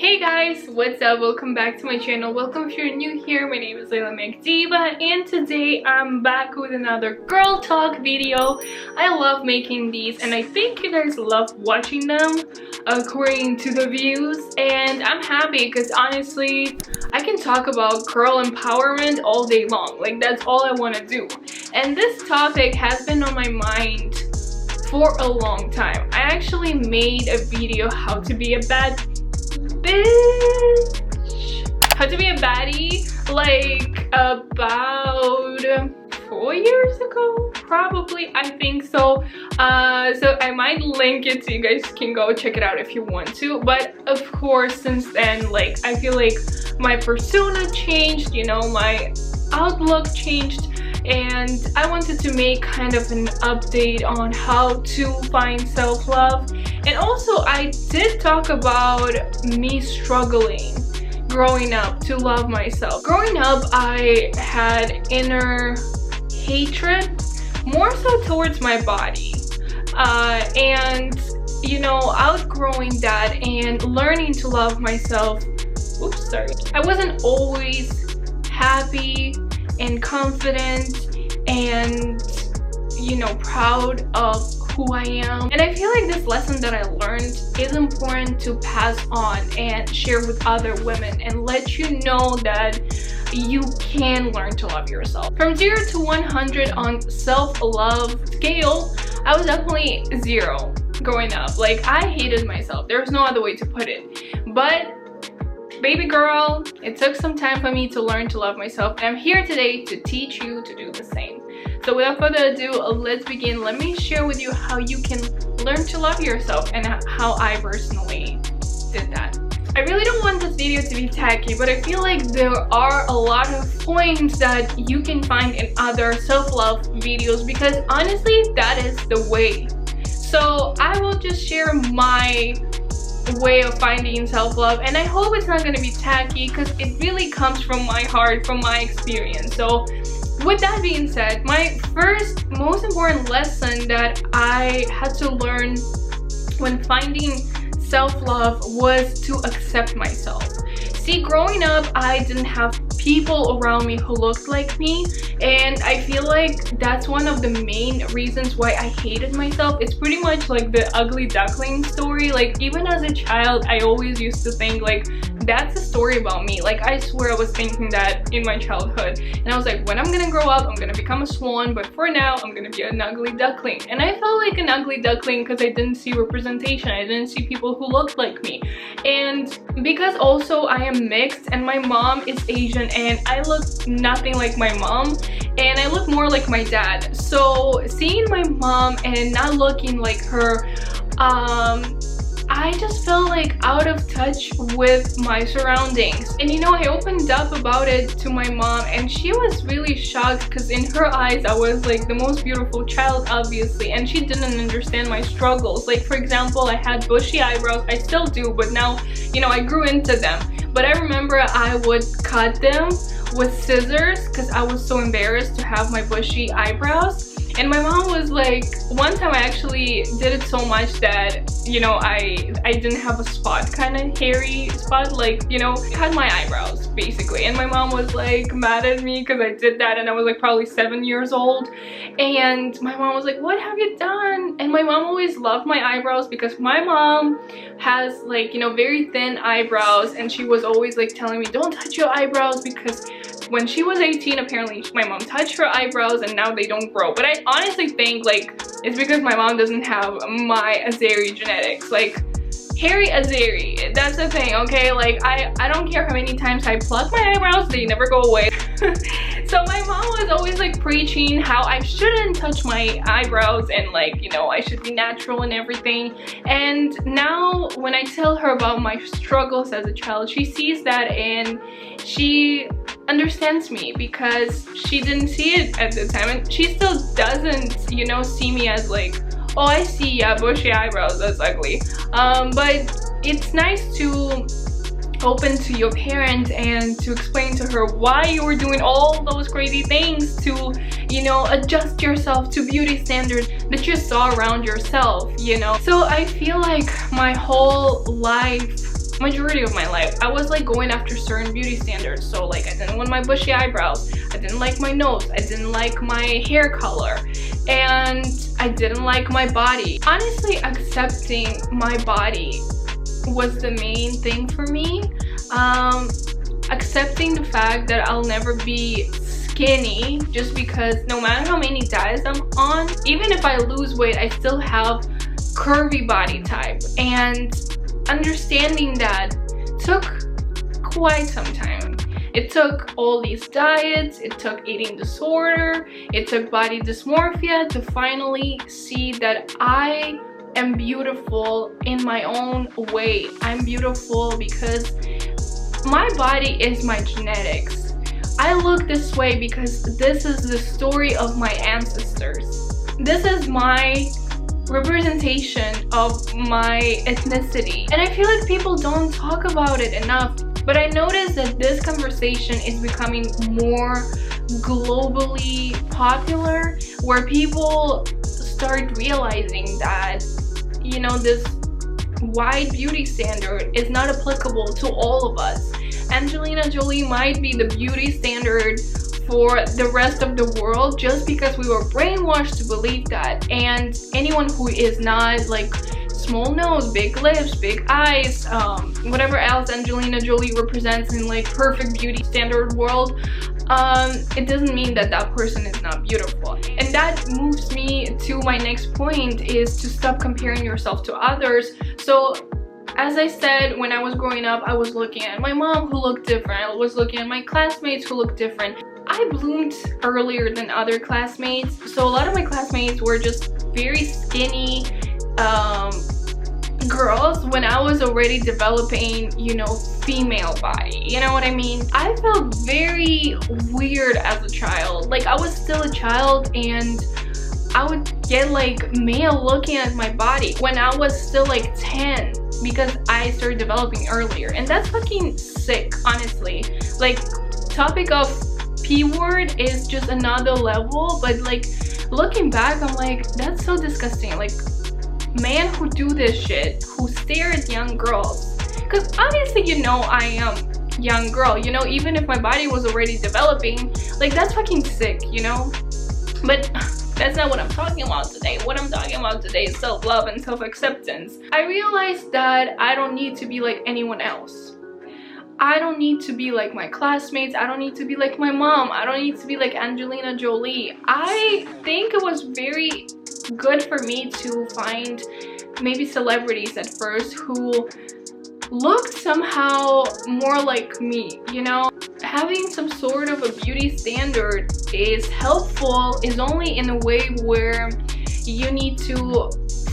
Hey guys, what's up? Welcome back to my channel. Welcome if you're new here. My name is Leila Mekhdiyeva, and today I'm back with another girl talk video. I love making these and I think you guys love watching them according to the views, and I'm happy because honestly I can talk about girl empowerment all day long. Like, that's all I want to do, and this topic has been on my mind for a long time. I actually made a video how to be a bad bitch, how to be a baddie, like about 4 years ago, probably, I think so. So I might link it so you guys can go check it out if you want to. But of course, since then, like, I feel like my persona changed, you know, my outlook changed, and I wanted to make kind of an update on how to find self-love. And also I did talk about me struggling growing up to love myself. Growing up, I had inner hatred, more so towards my body, and you know, outgrowing that and learning to love myself. Oops, sorry. I wasn't always happy and confident and, you know, proud of who I am. And I feel like this lesson that I learned is important to pass on and share with other women and let you know that you can learn to love yourself. From 0 to 100 on self-love scale, I was definitely 0 growing up. Like, I hated myself. There's no other way to put it. But baby girl, it took some time for me to learn to love myself, and I'm here today to teach you to do the same. So without further ado, let's begin. Let me share with you how you can learn to love yourself and how I personally did that. I really don't want this video to be tacky, but I feel like there are a lot of points that you can find in other self-love videos, because honestly, that is the way. So I will just share my way of finding self-love, and I hope it's not going to be tacky because it really comes from my heart, from my experience. So with that being said, my first most important lesson that I had to learn when finding self-love was to accept myself. See, growing up, I didn't have people around me who looked like me, and I feel like that's one of the main reasons why I hated myself. It's pretty much like the ugly duckling story. Like, even as a child, I always used to think like, that's a story about me. Like, I swear I was thinking that in my childhood, and I was like, when I'm gonna grow up, I'm gonna become a swan, but for now I'm gonna be an ugly duckling. And I felt like an ugly duckling because I didn't see representation. I didn't see people who looked like me, and because also I am mixed and my mom is Asian and I look nothing like my mom, and I look more like my dad. So seeing my mom and not looking like her, I just felt like out of touch with my surroundings. And you know, I opened up about it to my mom, and she was really shocked because in her eyes I was like the most beautiful child, obviously, and she didn't understand my struggles. Like, for example, I had bushy eyebrows. I still do, but now, you know, I grew into them. But I remember I would cut them with scissors because I was so embarrassed to have my bushy eyebrows. And my mom was like, one time I actually did it so much that, you know, I didn't have a spot, kind of hairy spot, like, you know, I had my eyebrows basically. And my mom was like mad at me because I did that, and I was like probably 7 years old. And my mom was like, what have you done? And my mom always loved my eyebrows because my mom has, like, you know, very thin eyebrows, and she was always like telling me, don't touch your eyebrows, because when she was 18, apparently my mom touched her eyebrows and now they don't grow. But I honestly think like it's because my mom doesn't have my Azeri genetics, like hairy Azeri. That's the thing, okay? Like, I don't care how many times I pluck my eyebrows, they never go away. So my mom was always like preaching how I shouldn't touch my eyebrows and, like, you know, I should be natural and everything. And now when I tell her about my struggles as a child, she sees that and she understands me because she didn't see it at the time, and she still doesn't, you know, see me as like, oh, I see, yeah, bushy eyebrows, that's ugly. But it's nice to open to your parent and to explain to her why you were doing all those crazy things to, you know, adjust yourself to beauty standards that you saw around yourself, you know. So I feel like my whole life majority of my life, I was like going after certain beauty standards. So like I didn't want my bushy eyebrows, I didn't like my nose, I didn't like my hair color, and I didn't like my body. Honestly, accepting my body was the main thing for me. Accepting the fact that I'll never be skinny, just because no matter how many diets I'm on, even if I lose weight, I still have curvy body type. And understanding that took quite some time. It took all these diets, it took eating disorder, it took body dysmorphia to finally see that I am beautiful in my own way. I'm beautiful because my body is my genetics. I look this way because this is the story of my ancestors. This is my representation of my ethnicity. And I feel like people don't talk about it enough. But I noticed that this conversation is becoming more globally popular, where people start realizing that, you know, this wide beauty standard is not applicable to all of us. Angelina Jolie might be the beauty standard for the rest of the world just because we were brainwashed to believe that. And anyone who is not, like small nose, big lips, big eyes, whatever else Angelina Jolie represents in like perfect beauty standard world, it doesn't mean that that person is not beautiful. And that moves me to my next point, is to stop comparing yourself to others. So as I said, when I was growing up, I was looking at my mom who looked different, I was looking at my classmates who looked different. I bloomed earlier than other classmates, so a lot of my classmates were just very skinny girls when I was already developing, you know, female body, you know what I mean? I felt very weird as a child. Like, I was still a child and I would get like male looking at my body when I was still like 10, because I started developing earlier. And that's fucking sick, honestly. Like, topic of P word is just another level, but like looking back, I'm like, that's so disgusting. Like, men who do this shit, who stare at young girls, because obviously, you know, I am young girl, you know, even if my body was already developing, like, that's fucking sick, you know. But that's not what I'm talking about today. What I'm talking about today is self-love and self-acceptance. I realized that I don't need to be like anyone else. I don't need to be like my classmates. I don't need to be like my mom. I don't need to be like Angelina Jolie. I think it was very good for me to find maybe celebrities at first who looked somehow more like me, you know. Having some sort of a beauty standard is helpful, is only in a way where you need to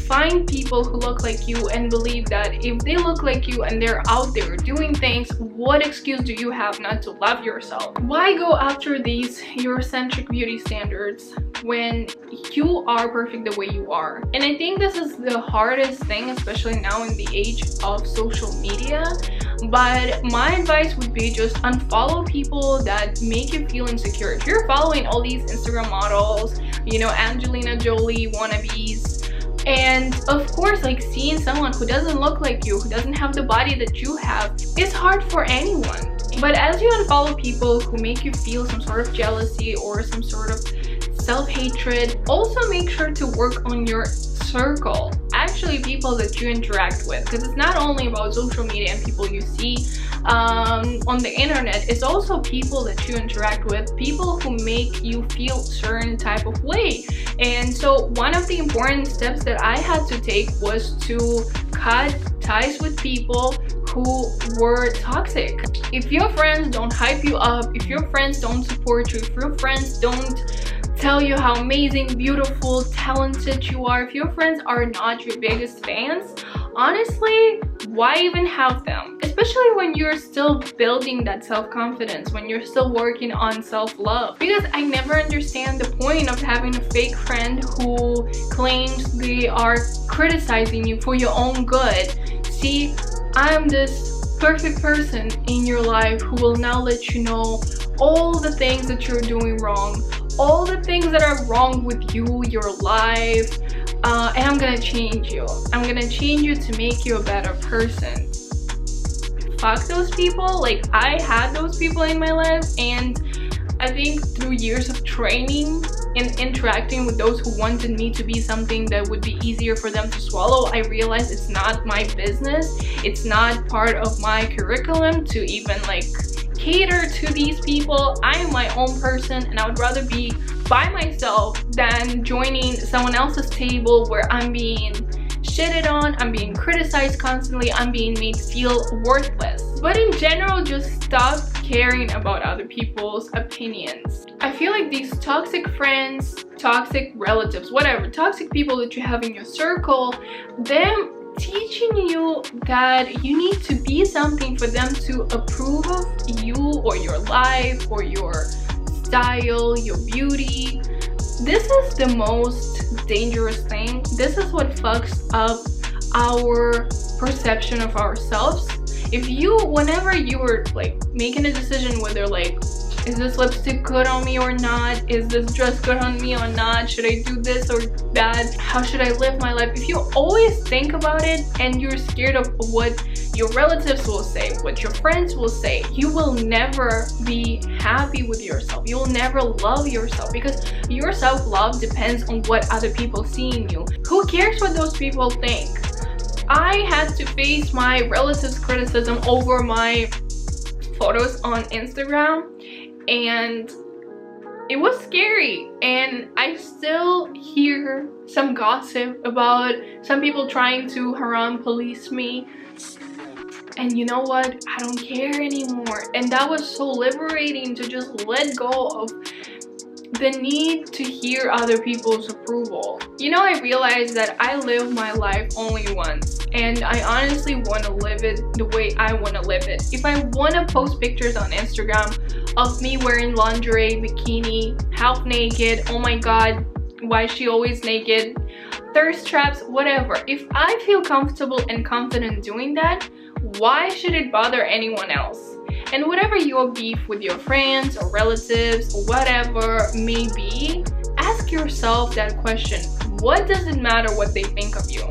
find people who look like you and believe that if they look like you and they're out there doing things, what excuse do you have not to love yourself? Why go after these Eurocentric beauty standards when you are perfect the way you are? And I think this is the hardest thing, especially now in the age of social media. But my advice would be just unfollow people that make you feel insecure. If you're following all these Instagram models, you know, Angelina Jolie wannabes, and of course, like, seeing someone who doesn't look like you, who doesn't have the body that you have, is hard for anyone. But as you unfollow people who make you feel some sort of jealousy or some sort of self-hatred, also make sure to work on your circle, actually people that you interact with, because it's not only about social media and people you see on the internet, it's also people that you interact with, people who make you feel certain type of way. And so one of the important steps that I had to take was to cut ties with people who were toxic. If your friends don't hype you up, if your friends don't support you, if your friends don't tell you how amazing, beautiful, talented you are, if your friends are not your biggest fans, honestly, why even have them? Especially when you're still building that self-confidence, when you're still working on self-love. Because I never understand the point of having a fake friend who claims they are criticizing you for your own good. See, I'm this perfect person in your life who will now let you know all the things that you're doing wrong, all the things that are wrong with you, your life, and I'm gonna change you. I'm gonna change you to make you a better person. fuck those people. Like, I had those people in my life, and I think through years of training and interacting with those who wanted me to be something that would be easier for them to swallow, I realized it's not my business. It's not part of my curriculum to even like cater to these people. I am my own person, and I would rather be by myself than joining someone else's table where I'm being shitted on, I'm being criticized constantly, I'm being made feel worthless. But in general, just stop caring about other people's opinions. I feel like these toxic friends, toxic relatives, whatever, toxic people that you have in your circle, them teaching you that you need to be something for them to approve of you or your life or your style, your beauty. This is the most dangerous thing. This is what fucks up our perception of ourselves. If you, whenever you were like making a decision whether like, is this lipstick good on me or not? Is this dress good on me or not? Should I do this or that? How should I live my life? If you always think about it and you're scared of what your relatives will say, what your friends will say, you will never be happy with yourself. You will never love yourself, because your self-love depends on what other people see in you. Who cares what those people think? I had to face my relatives' criticism over my photos on Instagram, and it was scary. And I still hear some gossip about some people trying to haram police me, and you know what, I don't care anymore. And that was so liberating to just let go of the need to hear other people's approval. You know, I realized that I live my life only once, and I honestly want to live it the way I want to live it. If I want to post pictures on Instagram of me wearing lingerie, bikini, half naked, oh my god, why is she always naked, thirst traps, whatever. If I feel comfortable and confident doing that, why should it bother anyone else? And whatever your beef with your friends or relatives or whatever may be, ask yourself that question. What does it matter what they think of you?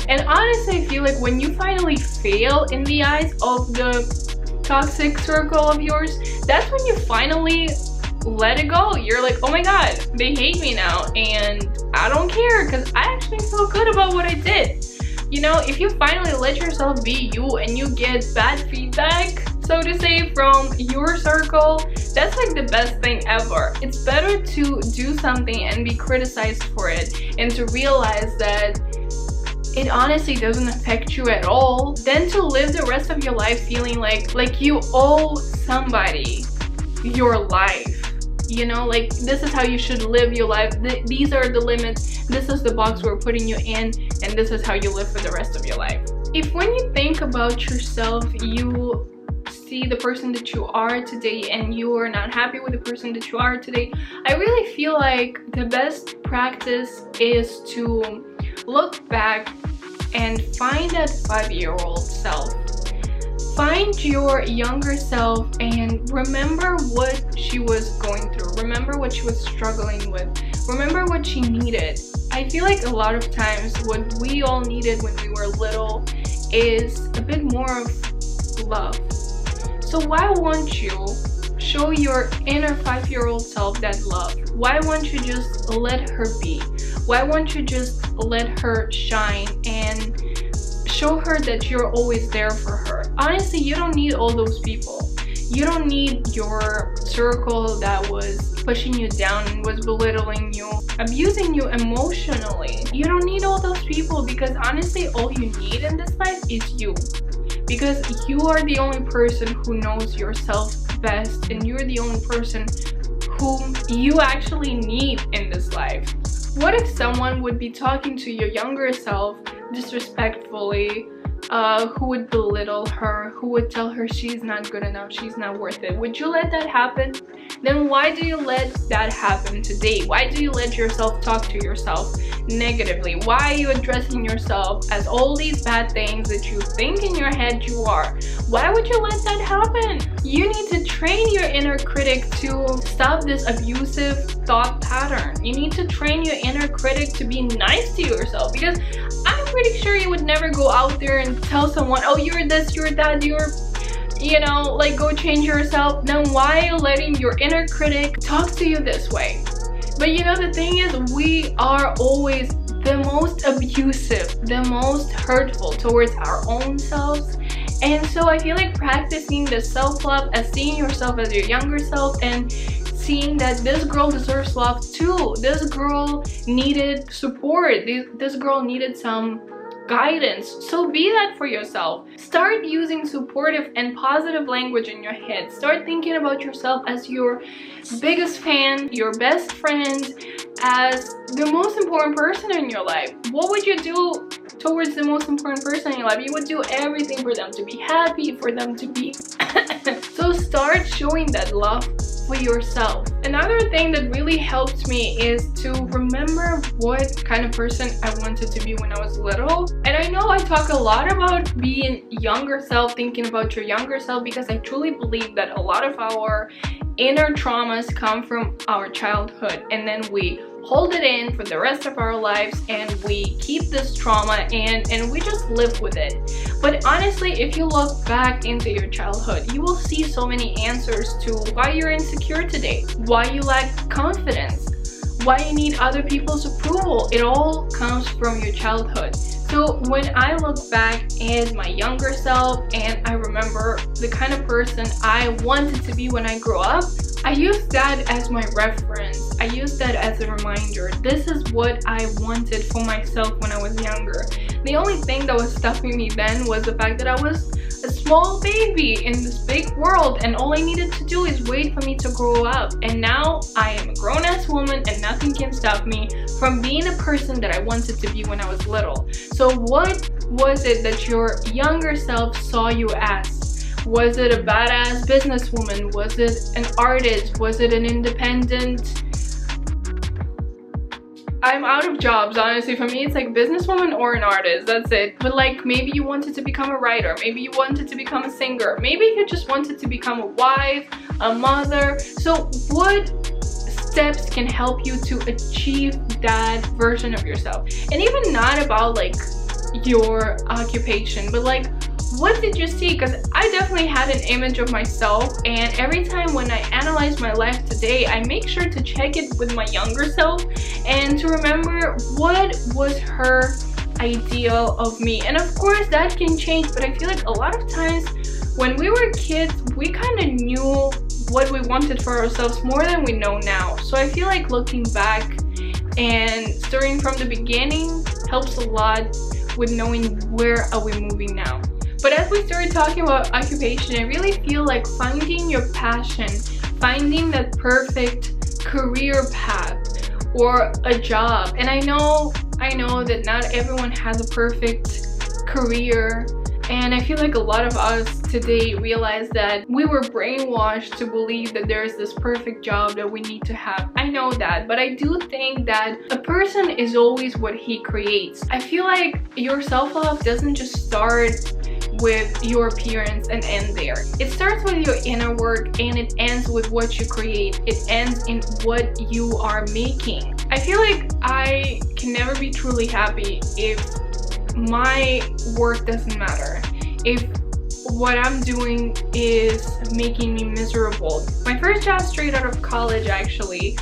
And honestly, I feel like when you finally fail in the eyes of the toxic circle of yours, that's when you finally let it go. You're like, oh my god, they hate me now, and I don't care because I actually feel good about what I did. You know, if you finally let yourself be you and you get bad feedback, so to say, from your circle, that's like the best thing ever. It's better to do something and be criticized for it and to realize that it honestly doesn't affect you at all, than to live the rest of your life feeling like you owe somebody your life. You know, like, this is how you should live your life. These are the limits. This is the box we're putting you in, and this is how you live for the rest of your life. If when you think about yourself, you see the person that you are today and you are not happy with the person that you are today, I really feel like the best practice is to look back and find that 5-year-old self. Find your younger self and remember what she was going through. Remember what she was struggling with. Remember what she needed. I feel like a lot of times what we all needed when we were little is a bit more of love. So why won't you show your inner 5-year-old self that love? Why won't you just let her be? Why won't you just let her shine and show her that you're always there for her? Honestly, you don't need all those people. You don't need your circle that was pushing you down and was belittling you, abusing you emotionally. You don't need all those people, because honestly, all you need in this life is you. Because you are the only person who knows yourself best, and you're the only person whom you actually need in this life. What if someone would be talking to your younger self disrespectfully, who would belittle her, who would tell her she's not good enough, she's not worth it? Would you let that happen? Then why do you let that happen today? Why do you let yourself talk to yourself negatively? Why are you addressing yourself as all these bad things that you think in your head you are? Why would you let that happen? You need to train your inner critic to stop this abusive thought pattern. You need to train your inner critic to be nice to yourself, because I'm pretty sure you would never go out there and tell someone, oh, you're this, you're that, you're, you know, like, go change yourself, then why are you letting your inner critic talk to you this way? But you know, the thing is, we are always the most abusive, the most hurtful towards our own selves. And so I feel like practicing the self-love as seeing yourself as your younger self and seeing that this girl deserves love too. This girl needed support. This girl needed some guidance. So be that for yourself. Start using supportive and positive language in your head. Start thinking about yourself as your biggest fan, your best friend, as the most important person in your life. What would you do towards the most important person in your life? You would do everything for them to be happy, for them to be so start showing that love for yourself. Another thing that really helped me is to remember what kind of person I wanted to be when I was little. And I know I talk a lot about being younger self, thinking about your younger self, because I truly believe that a lot of our inner traumas come from our childhood, and then we hold it in for the rest of our lives, and we keep this trauma and we just live with it. But honestly, if you look back into your childhood, you will see so many answers to why you're insecure today, why you lack confidence, why you need other people's approval. It all comes from your childhood. So when I look back at my younger self and I remember the kind of person I wanted to be when I grew up, I use that as my reference. I use that as a reminder. This is what I wanted for myself when I was younger. The only thing that was stopping me then was the fact that I was a small baby in this big world, and all I needed to do is wait for me to grow up. And now I am a grown-ass woman and nothing can stop me from being a person that I wanted to be when I was little. So what was it that your younger self saw you as? Was it a badass businesswoman? Was it an artist? Was it an independent? I'm out of jobs, honestly. For me, it's like businesswoman or an artist. That's it. But like, maybe you wanted to become a writer. Maybe you wanted to become a singer. Maybe you just wanted to become a wife, a mother. So what steps can help you to achieve that version of yourself? And even not about like your occupation, but like, what did you see? Because I definitely had an image of myself, and every time when I analyze my life today, I make sure to check it with my younger self and to remember what was her ideal of me. And of course that can change, but I feel like a lot of times when we were kids, we kind of knew what we wanted for ourselves more than we know now. So I feel like looking back and starting from the beginning helps a lot with knowing where are we moving now. But as we started talking about occupation, I really feel like finding your passion, finding that perfect career path or a job. And I know that not everyone has a perfect career, and I feel like a lot of us today realize that we were brainwashed to believe that there is this perfect job that we need to have. I know that, but I do think that a person is always what he creates. I feel like your self-love doesn't just start with your appearance and end there. It starts with your inner work and it ends with what you create. It ends in what you are making. I feel like I can never be truly happy if my work doesn't matter, if what I'm doing is making me miserable. My first job straight out of college actually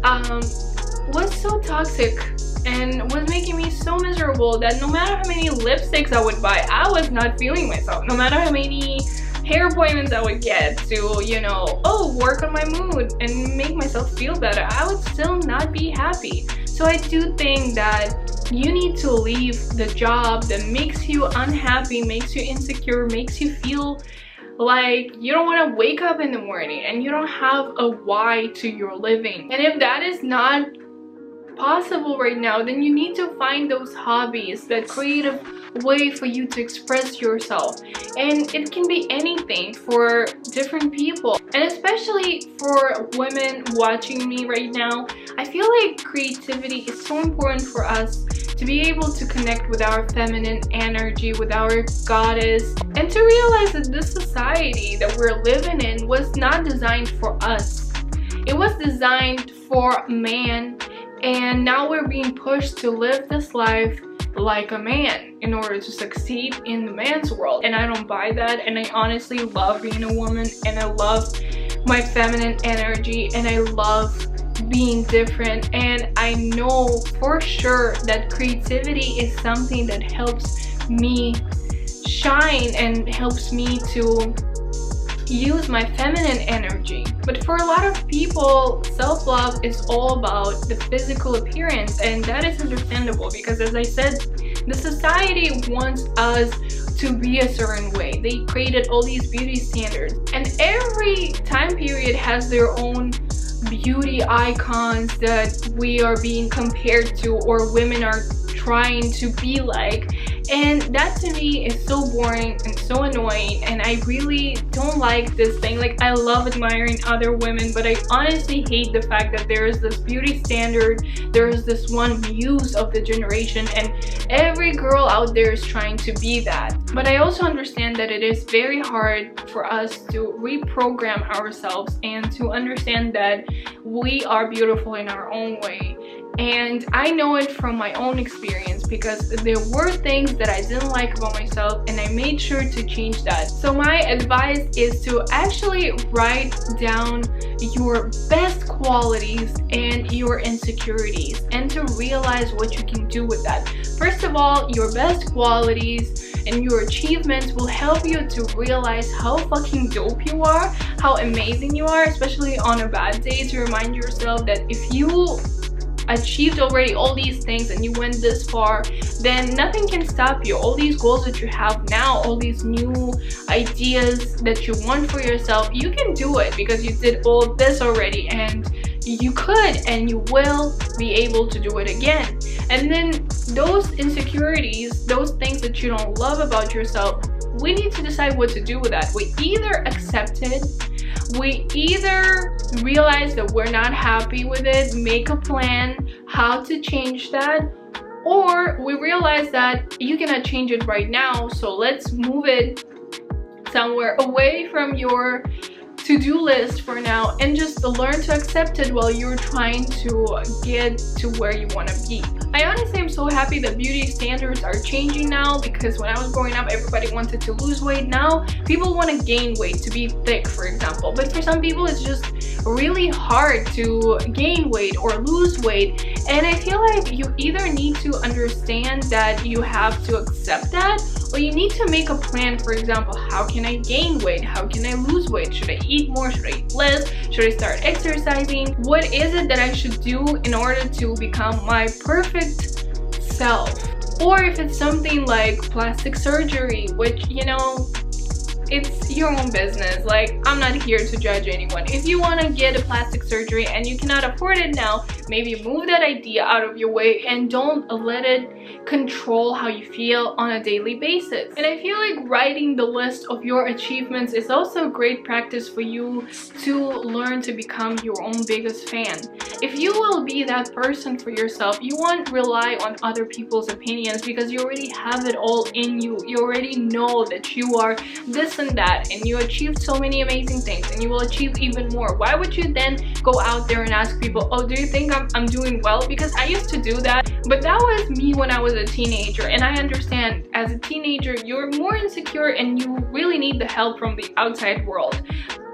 was so toxic and was making me so miserable that no matter how many lipsticks I would buy, I was not feeling myself. No matter how many hair appointments I would get to, you know, work on my mood and make myself feel better, I would still not be happy. So I do think that you need to leave the job that makes you unhappy, makes you insecure, makes you feel like you don't want to wake up in the morning and you don't have a why to your living. And if that is not possible right now, then you need to find those hobbies, that creative way for you to express yourself. And it can be anything for different people, and especially for women watching me right now, I feel like creativity is so important for us to be able to connect with our feminine energy, with our goddess, and to realize that this society that we're living in was not designed for us. It was designed for man. And now we're being pushed to live this life like a man in order to succeed in the man's world. And I don't buy that, and I honestly love being a woman, and I love my feminine energy, and I love being different. And I know for sure that creativity is something that helps me shine and helps me to use my feminine energy. But for a lot of people, self-love is all about the physical appearance, and that is understandable because, as I said, the society wants us to be a certain way. They created all these beauty standards, and every time period has their own beauty icons that we are being compared to, or women are trying to be like. And that to me is so boring and so annoying, and I really don't like this thing. Like, I love admiring other women, but I honestly hate the fact that there is this beauty standard, there is this one muse of the generation, and every girl out there is trying to be that. But I also understand that it is very hard for us to reprogram ourselves and to understand that we are beautiful in our own way. And I know it from my own experience because there were things that I didn't like about myself, and I made sure to change that. So my advice is to actually write down your best qualities and your insecurities, and to realize what you can do with that. First of all, your best qualities and your achievements will help you to realize how fucking dope you are, how amazing you are, especially on a bad day, to remind yourself that if you achieved already all these things and you went this far, then nothing can stop you. All these goals that you have now, all these new ideas that you want for yourself, you can do it because you did all this already, and you could and you will be able to do it again. And then those insecurities, those things that you don't love about yourself, we need to decide what to do with that. We either accept it, we either realize that we're not happy with it, make a plan how to change that, or we realize that you cannot change it right now, so let's move it somewhere away from your to-do list for now and just learn to accept it while you're trying to get to where you want to be. I honestly am so happy that beauty standards are changing now, because when I was growing up, everybody wanted to lose weight. Now people want to gain weight, to be thick, for example. But for some people, it's just really hard to gain weight or lose weight. And I feel like you either need to understand that you have to accept that, or you need to make a plan. For example, how can I gain weight? How can I lose weight? Should I eat more? Should I eat less? Should I start exercising? What is it that I should do in order to become my perfect self? Or if it's something like plastic surgery, which, you know, it's your own business. Like, I'm not here to judge anyone. If you want to get a plastic surgery and you cannot afford it now, maybe move that idea out of your way and don't let it control how you feel on a daily basis. And I feel like writing the list of your achievements is also a great practice for you to learn to become your own biggest fan. If you will be that person for yourself, you won't rely on other people's opinions, because you already have it all in you. You already know that you are this and that, and you achieved so many amazing things, and you will achieve even more. Why would you then go out there and ask people, oh, do you think I'm doing well? Because I used to do that, but that was me when I was a teenager. And I understand, as a teenager, you're more insecure and you really need the help from the outside world.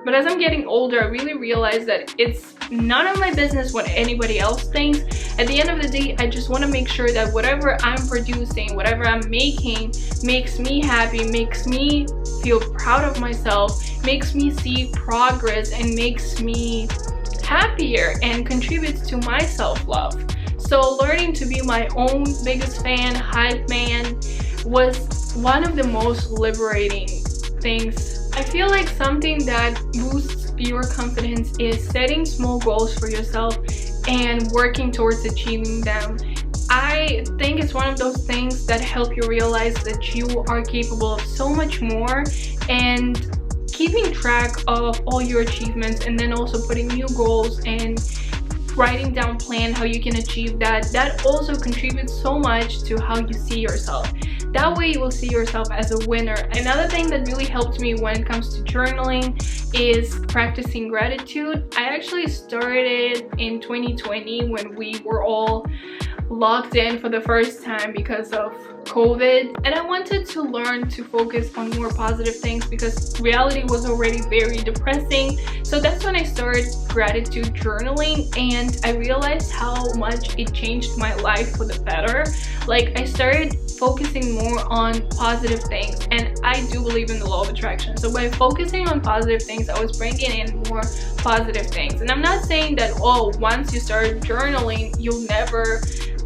But as I'm getting older, I really realize that it's none of my business what anybody else thinks. At the end of the day, I just want to make sure that whatever I'm producing, whatever I'm making, makes me happy, makes me feel proud of myself, makes me see progress, and makes me happier and contributes to my self-love. So learning to be my own biggest fan, hype man, was one of the most liberating things. I feel like something that boosts your confidence is setting small goals for yourself and working towards achieving them. I think it's one of those things that help you realize that you are capable of so much more, and keeping track of all your achievements and then also putting new goals and writing down plan how you can achieve that also contributes so much to how you see yourself. That way you will see yourself as a winner. Another thing that really helped me when it comes to journaling is practicing gratitude. I actually started in 2020 when we were all locked in for the first time because of COVID, and I wanted to learn to focus on more positive things because reality was already very depressing. So that's when I started gratitude journaling, and I realized how much it changed my life for the better. Like, I started focusing more on positive things, and I do believe in the law of attraction. So by focusing on positive things, I was bringing in more positive things. And I'm not saying that, oh, once you start journaling, you'll never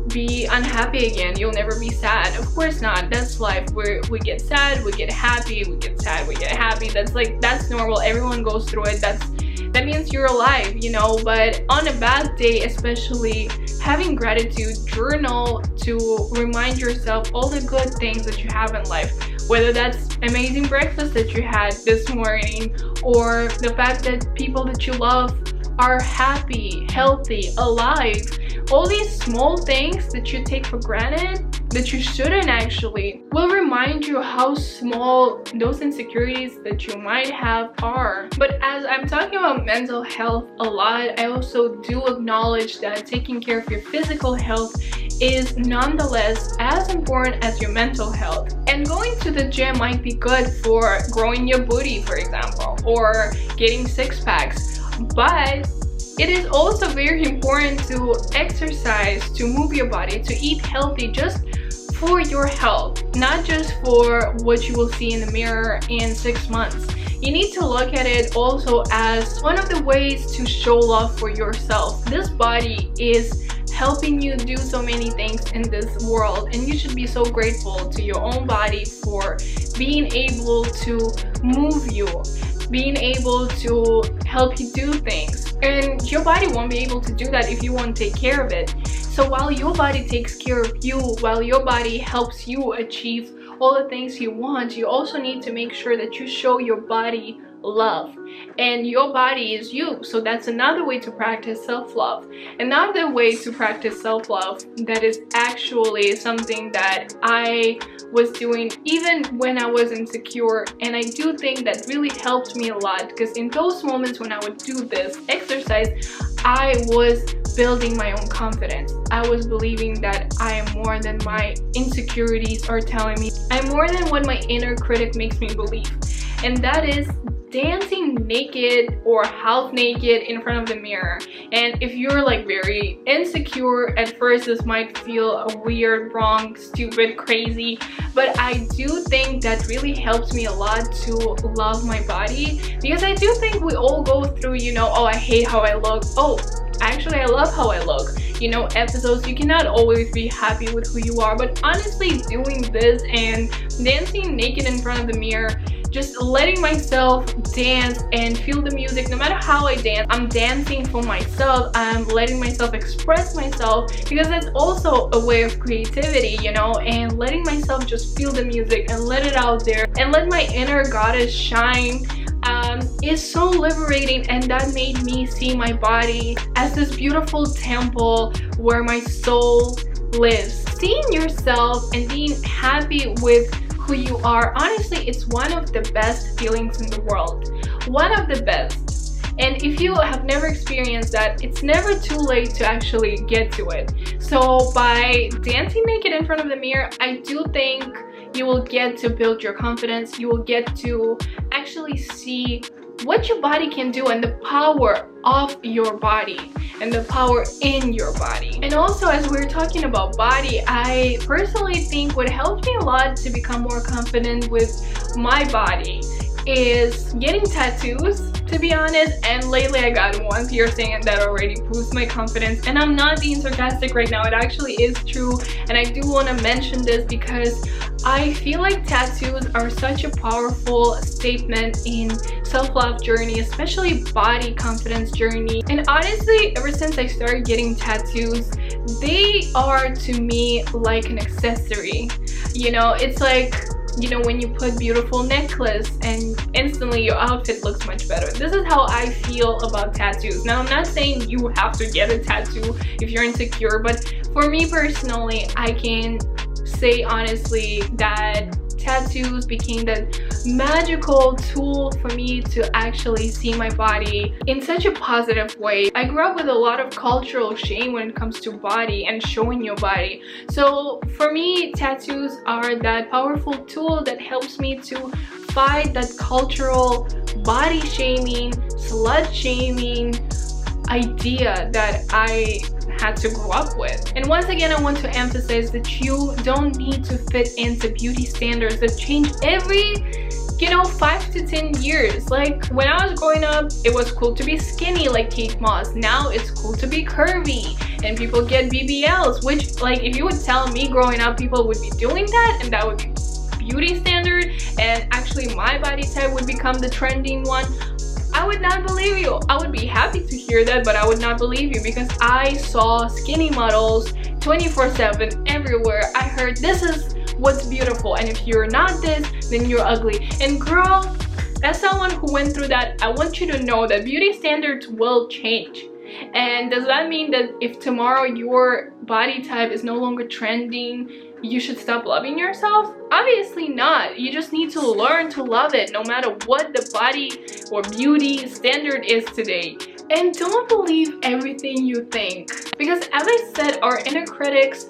be unhappy again, you'll never be sad. Of course not. That's life. We get sad, we get happy, we get sad, we get happy. That's normal. Everyone goes through it. That means you're alive, you know. But on a bad day, especially, having gratitude journal to remind yourself all the good things that you have in life, whether that's amazing breakfast that you had this morning, or the fact that people that you love are happy, healthy, alive. All these small things that you take for granted, that you shouldn't actually, will remind you how small those insecurities that you might have are. But as I'm talking about mental health a lot, I also do acknowledge that taking care of your physical health is nonetheless as important as your mental health. And going to the gym might be good for growing your booty, for example, or getting six packs, but it is also very important to exercise, to move your body, to eat healthy, just for your health, not just for what you will see in the mirror in 6 months. You need to look at it also as one of the ways to show love for yourself. This body is helping you do so many things in this world, and you should be so grateful to your own body for being able to move you, being able to help you do things. And your body won't be able to do that if you won't take care of it. So while your body takes care of you, while your body helps you achieve all the things you want, you also need to make sure that you show your body love. And your body is you. So that's another way to practice self-love. Another way to practice self-love that is actually something that I was doing even when I was insecure, and I do think that really helped me a lot, because in those moments when I would do this exercise, I was building my own confidence. I was believing that I am more than my insecurities are telling me. I'm more than what my inner critic makes me believe. And that is dancing naked or half naked in front of the mirror. And if you're like very insecure, at first this might feel weird, wrong, stupid, crazy, but I do think that really helps me a lot to love my body, because I do think we all go through, you know, oh, I hate how I look, oh, actually I love how I look, you know, episodes. You cannot always be happy with who you are, but honestly, doing this and dancing naked in front of the mirror, just letting myself dance and feel the music. No matter how I dance, I'm dancing for myself. I'm letting myself express myself, because that's also a way of creativity, you know, and letting myself just feel the music and let it out there and let my inner goddess shine is so liberating. And that made me see my body as this beautiful temple where my soul lives. Seeing yourself and being happy with who you are, honestly, it's one of the best feelings in the world. One of the best. And if you have never experienced that, it's never too late to actually get to it. So by dancing naked in front of the mirror, I do think you will get to build your confidence. You will get to actually see what your body can do and the power of your body and the power in your body. And also, as we're talking about body, I personally think what helped me a lot to become more confident with my body is getting tattoos, to be honest. And lately I got one piercing, and that already boosts my confidence. And I'm not being sarcastic right now, it actually is true. And I do want to mention this because I feel like tattoos are such a powerful statement in self-love journey, especially body confidence journey. And honestly, ever since I started getting tattoos, they are to me like an accessory. You know, it's like, you know, when you put beautiful necklace and instantly your outfit looks much better. This is how I feel about tattoos. Now, I'm not saying you have to get a tattoo if you're insecure, but for me personally, I can say honestly that tattoos became that magical tool for me to actually see my body in such a positive way. I grew up with a lot of cultural shame when it comes to body and showing your body. So for me, tattoos are that powerful tool that helps me to fight that cultural body shaming, slut shaming idea that I had to grow up with. And once again, I want to emphasize that you don't need to fit into beauty standards that change every 5 to 10 years. Like when I was growing up, it was cool to be skinny like Kate Moss. Now it's cool to be curvy and people get BBLs, which, like, if you would tell me growing up people would be doing that and that would be beauty standard and actually my body type would become the trending one, I would not believe you. I would be happy to hear that, but I would not believe you because I saw skinny models 24/7 everywhere. I heard this is what's beautiful, and if you're not this, then you're ugly. And girl, as someone who went through that, I want you to know that beauty standards will change. And does that mean that if tomorrow your body type is no longer trending, you should stop loving yourself? Obviously not. You just need to learn to love it no matter what the body or beauty standard is today. And don't believe everything you think, because as I said, our inner critics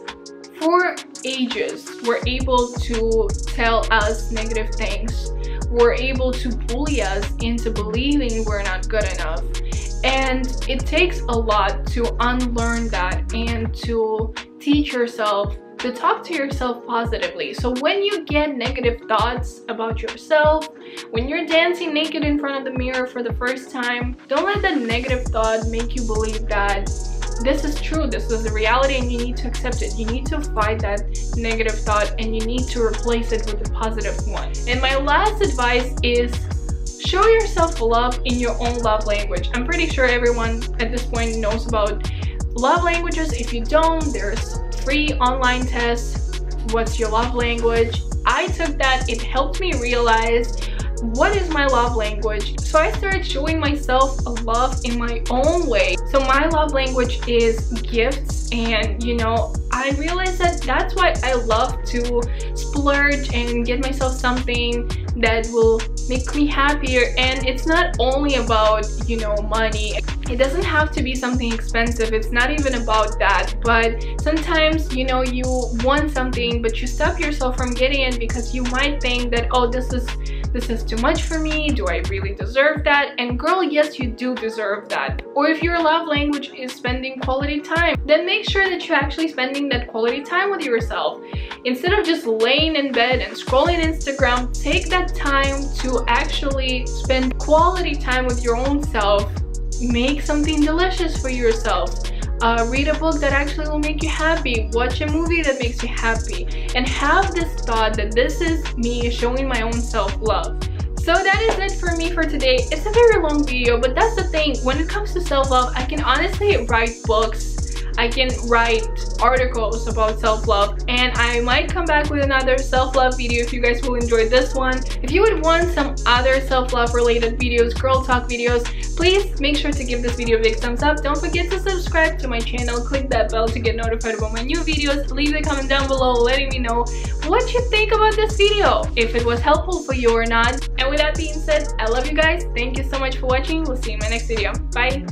for ages were able to tell us negative things, were able to bully us into believing we're not good enough. And it takes a lot to unlearn that and to teach yourself to talk to yourself positively. So when you get negative thoughts about yourself, when you're dancing naked in front of the mirror for the first time, don't let that negative thought make you believe that this is true, this is the reality, and you need to accept it. You need to fight that negative thought and you need to replace it with a positive one. And my last advice is show yourself love in your own love language. I'm pretty sure everyone at this point knows about love languages. If you don't, there's free online tests. What's your love language? I took that. It helped me realize what is my love language. So I started showing myself a love in my own way. So my love language is gifts, and I realized that that's why I love to splurge and get myself something that will make me happier. And it's not only about money. It doesn't have to be something expensive. It's not even about that. But sometimes you want something but you stop yourself from getting it because you might think that, oh, this is too much for me. Do I really deserve that? And girl, yes, you do deserve that. Or if your love language is spending quality time, then make sure that you're actually spending that quality time with yourself. Instead of just laying in bed and scrolling Instagram, take that time to actually spend quality time with your own self. Make something delicious for yourself. Read a book that actually will make you happy. Watch a movie that makes you happy. And have this thought that this is me showing my own self-love. So that is it for me for today. It's a very long video, but that's the thing. When it comes to self-love, I can honestly write books. I can write articles about self-love, and I might come back with another self-love video if you guys will enjoy this one. If you would want some other self-love related videos, girl talk videos, please make sure to give this video a big thumbs up. Don't forget to subscribe to my channel, click that bell to get notified about my new videos. Leave a comment down below letting me know what you think about this video, if it was helpful for you or not. And with that being said, I love you guys. Thank you so much for watching. We'll see you in my next video. Bye.